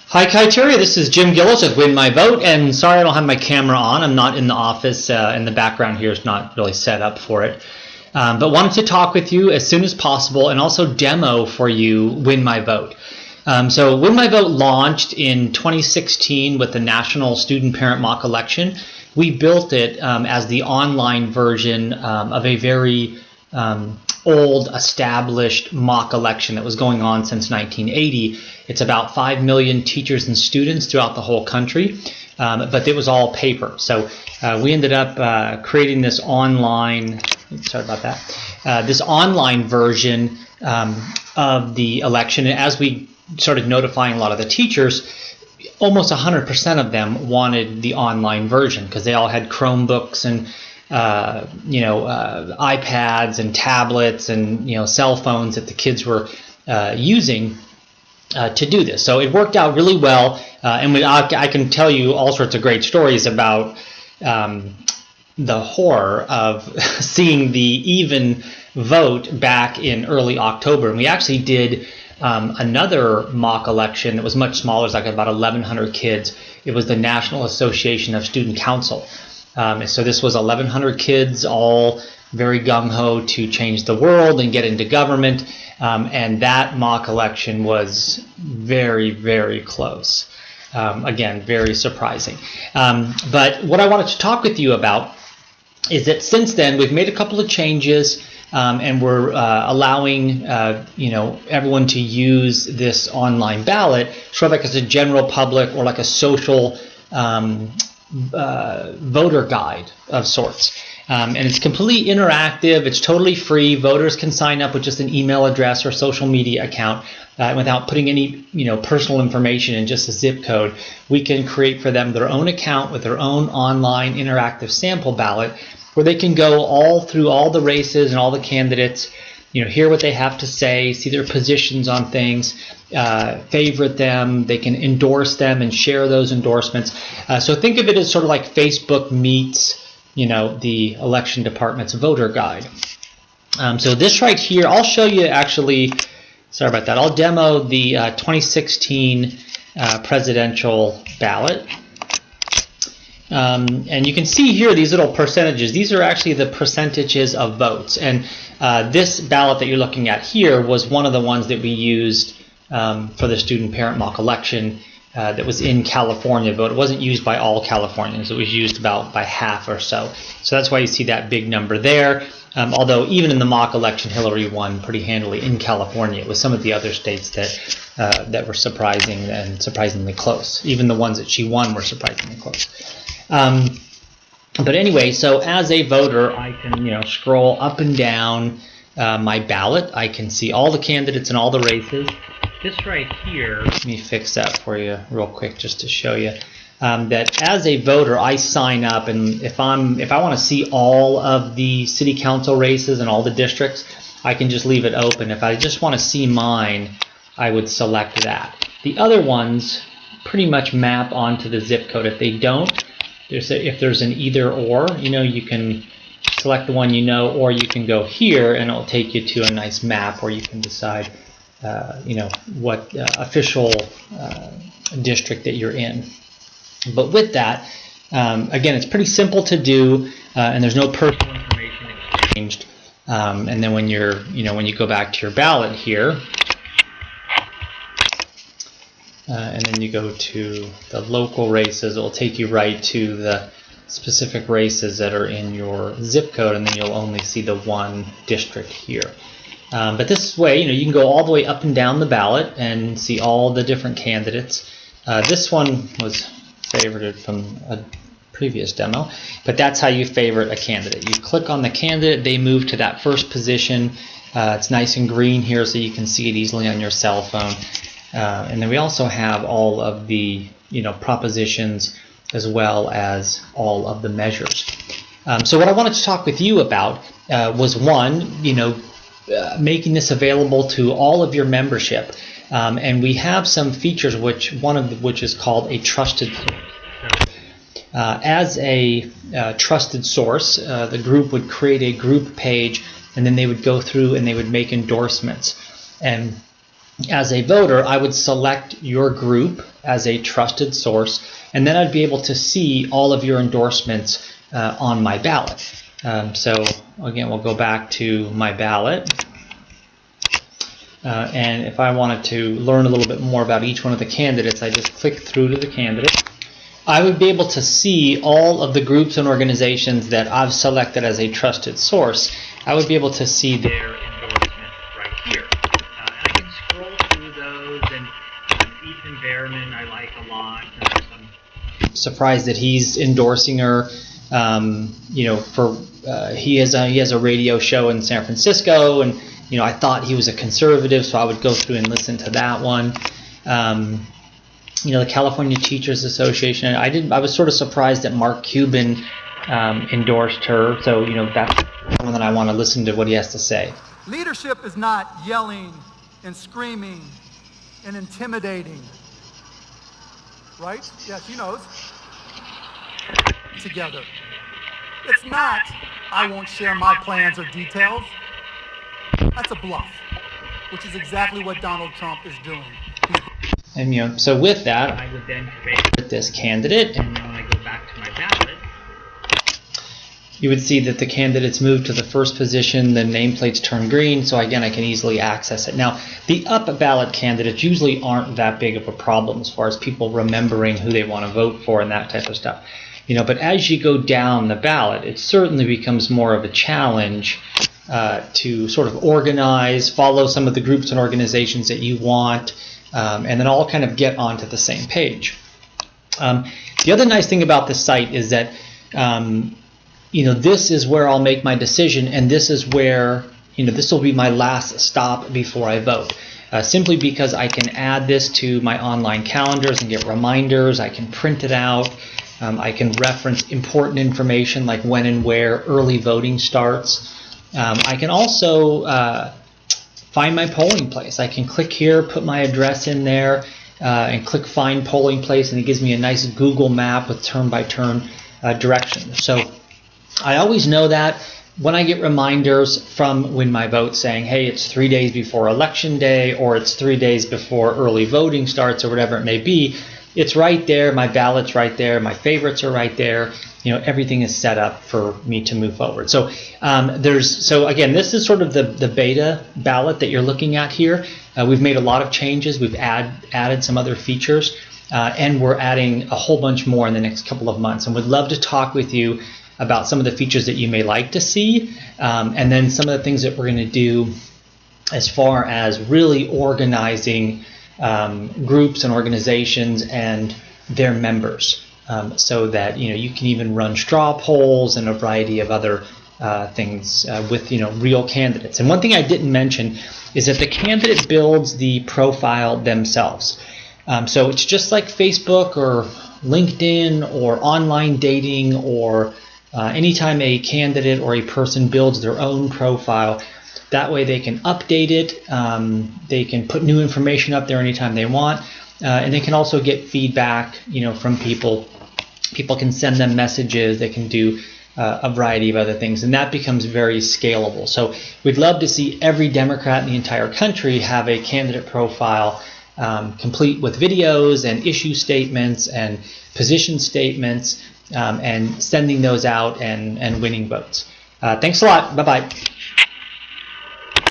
Hi Criteria, this is Jim Gillis with Win My Vote, and sorry I don't have my camera on. I'm not in the office, and the background here is not really set up for it. But wanted to talk with you as soon as possible and also demo for you Win My Vote. So Win My Vote launched in 2016 with the National Student Parent Mock Election. We built it as the online version of a very old established mock election that was going on since 1980. It's about 5 million teachers and students throughout the whole country, but it was all paper. So we ended up creating this online, sorry about that, this online version of the election. And as we started notifying a lot of the teachers, almost 100% of them wanted the online version because they all had Chromebooks and iPads and tablets and cell phones that the kids were using to do this. So it worked out really well, and I can tell you all sorts of great stories about the horror of seeing the even vote back in early October. And we actually did another mock election that was much smaller. It was like about 1,100 kids. It was the National Association of Student Council. So this was 1,100 kids, all very gung-ho to change the world and get into government, and that mock election was very, very close. Again, very surprising. But what I wanted to talk with you about is that since then we've made a couple of changes, and we're allowing everyone to use this online ballot sort of like as a general public or like a social voter guide of sorts, and it's completely interactive. It's totally free. Voters can sign up with just an email address or social media account without putting any personal information in, just a zip code. We can create for them their own account with their own online interactive sample ballot where they can go all through all the races and all the candidates, hear what they have to say, see their positions on things, favorite them. They can endorse them and share those endorsements. So think of it as sort of like Facebook meets, the election department's voter guide. So this right here, I'll show you actually, sorry about that, I'll demo the 2016 presidential ballot. And you can see here these little percentages. These are actually the percentages of votes. And this ballot that you're looking at here was one of the ones that we used for the student parent mock election that was in California, but it wasn't used by all Californians. It was used about by half or so. So that's why you see that big number there. Although even in the mock election, Hillary won pretty handily in California. It was some of the other states that were surprising and surprisingly close. Even the ones that she won were surprisingly close. But anyway, so as a voter, I can scroll up and down my ballot. I can see all the candidates in all the races. This right here, let me fix that for you real quick just to show you that as a voter, I sign up, and if I want to see all of the city council races and all the districts, I can just leave it open. If I just want to see mine, I would select that. The other ones pretty much map onto the zip code. If they don't, if there's an either or, you can select the one or you can go here and it'll take you to a nice map where you can decide what official district that you're in. But with that, again, it's pretty simple to do, and there's no personal information exchanged. And then when you're when you go back to your ballot here, and then you go to the local races, it will take you right to the specific races that are in your zip code, and then you'll only see the one district here. But this way, you can go all the way up and down the ballot and see all the different candidates. This one was favorited from a previous demo, but that's how you favorite a candidate. You click on the candidate, they move to that first position. It's nice and green here so you can see it easily on your cell phone. And then we also have all of the propositions as well as all of the measures. So what I wanted to talk with you about was one, making this available to all of your membership. And we have some features, one of which is called a trusted source. As a trusted source, the group would create a group page, and then they would go through and they would make endorsements. And as a voter, I would select your group as a trusted source, and then I'd be able to see all of your endorsements on my ballot. So again, we'll go back to my ballot. And if I wanted to learn a little bit more about each one of the candidates, I just click through to the candidate. I would be able to see all of the groups and organizations that I've selected as a trusted source. I would be able to see their endorsement right here. And I can scroll through those, and Ethan Behrman I like a lot. I'm surprised that he's endorsing her. You know, for he has a radio show in San Francisco, and you know, I thought he was a conservative, so I would go through and listen to that one. You know, the California Teachers Association. I was sort of surprised that Mark Cuban endorsed her. So you know, that's one that I want to listen to what he has to say. Leadership is not yelling and screaming and intimidating, right? Yes, he knows. Together. It's not, I won't share my plans or details. That's a bluff, which is exactly what Donald Trump is doing. And you know, so with that, I would then favorite this candidate, and then when I go back to my ballot, you would see that the candidates move to the first position, the nameplates turn green, so again, I can easily access it. Now, the up ballot candidates usually aren't that big of a problem as far as people remembering who they want to vote for and that type of stuff. You know, but as you go down the ballot, it certainly becomes more of a challenge to sort of organize, follow some of the groups and organizations that you want, and then all kind of get onto the same page. The other nice thing about this site is that you know, this is where I'll make my decision, and this is where, you know, this will be my last stop before I vote. Simply because I can add this to my online calendars and get reminders. I can print it out. I can reference important information like when and where early voting starts. I can also find my polling place. I can click here, put my address in there, and click find polling place, and it gives me a nice Google map with turn-by-turn directions. So I always know that when I get reminders from Win My Vote saying, hey, it's 3 days before election day, or it's 3 days before early voting starts, or whatever it may be, it's right there, my ballot's right there, my favorites are right there, you know, everything is set up for me to move forward. So so again, this is sort of the beta ballot that you're looking at here. We've made a lot of changes, we've added some other features, and we're adding a whole bunch more in the next couple of months, and would love to talk with you about some of the features that you may like to see, and then some of the things that we're going to do as far as really organizing groups and organizations and their members, so that you can even run straw polls and a variety of other things with real candidates. And one thing I didn't mention is that the candidate builds the profile themselves. So it's just like Facebook or LinkedIn or online dating, or anytime a candidate or a person builds their own profile, that way they can update it, they can put new information up there anytime they want, and they can also get feedback from people. People can send them messages, they can do a variety of other things, and that becomes very scalable. So we'd love to see every Democrat in the entire country have a candidate profile complete with videos and issue statements and position statements, and sending those out and winning votes. Thanks a lot. Bye-bye.